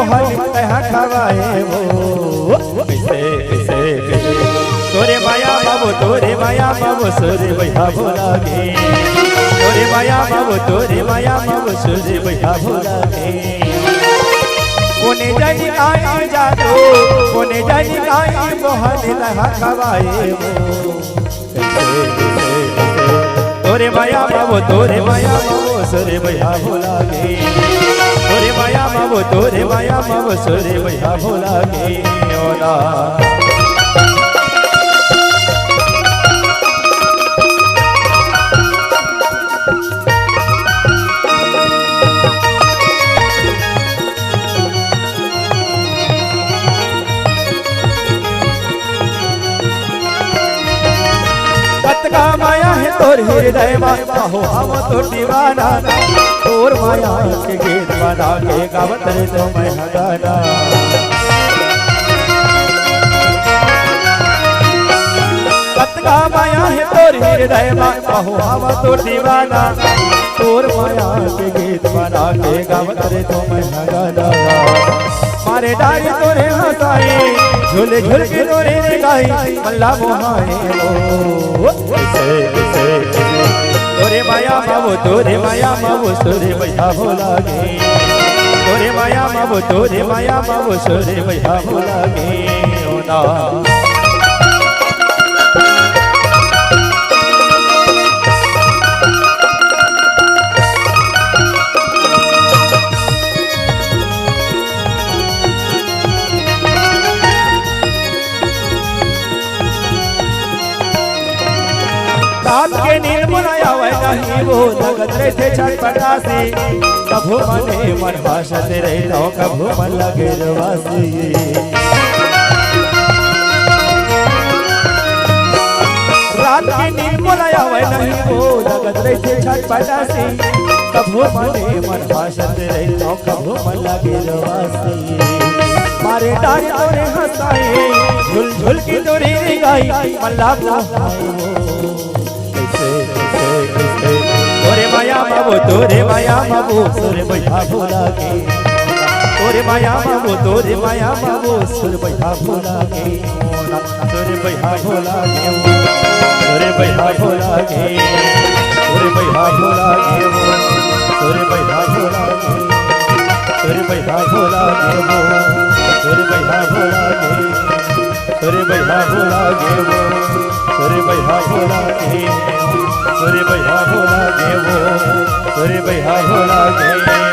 मोहन तहा खवाए वो कैसे कैसे कैसे तोरे माया बाबू तोरे माया बाबू सूर्य भैया भोला गे तोरे माया बाबू तोरे माया बाबू सूर्य भैया भोला गे कोने जानी आई जादू कोने जानी आई मोहन तहा खवाए वो कैसे कैसे तोरे माया बाबू तोरे माया बाबू सूर्य भैया भोला गे तोरे माया बाबू तोरे माया बाबू सूर्य भैया भोला गे ओला माया है तोर हृदय हो हम तो दीवाना तोर माया के गीत बना के गावत रे तो मैं गाना कतका माया है तोर हृदय हो हम तो दीवाना तोर माया के गीत बना के गावत रे तो मैं गाना मारे डारी तोरे हंसाए झूले झूल के तोरे गाई मल्ला मोहाए तोरे माया बाबू तोरे माया बाबू सूर्य भैया भोला गे तोरे माया बाबू तोरे माया बाबू सूर्य भैया भोला गे ओना रात के नींद बुलाया हुआ नहीं वो जगत रहे थे छटपटा से कभू मने मन भाषत रहे तो कभू मन लगे रवासी रात के नींद बुलाया हुआ नहीं वो जगत रहे थे छटपटा से कभू मने मन भाषत रहे तो कभू मन लगे रवासी मारे डारी तोरे हंसाए झुल झुल की तोरे गाई मल्ला तोरे माया बाबू तोरे माया बाबू सूर्य भैया भोला गे तोरे माया बाबू तोरे माया बाबू सूर्य भैया भोला गे सूर्य भैया भोला गे सूर्य भैया भोला गे सूर्य भैया भोला गे सूर्य भैया भोला गे सूर्य भैया भोला गे सूर्य भैया भोला गे सूर्य भैया भोला गे सूर्य भैया भोला गे सूर्य भैया भोला गे सूर्य भैया भोला गे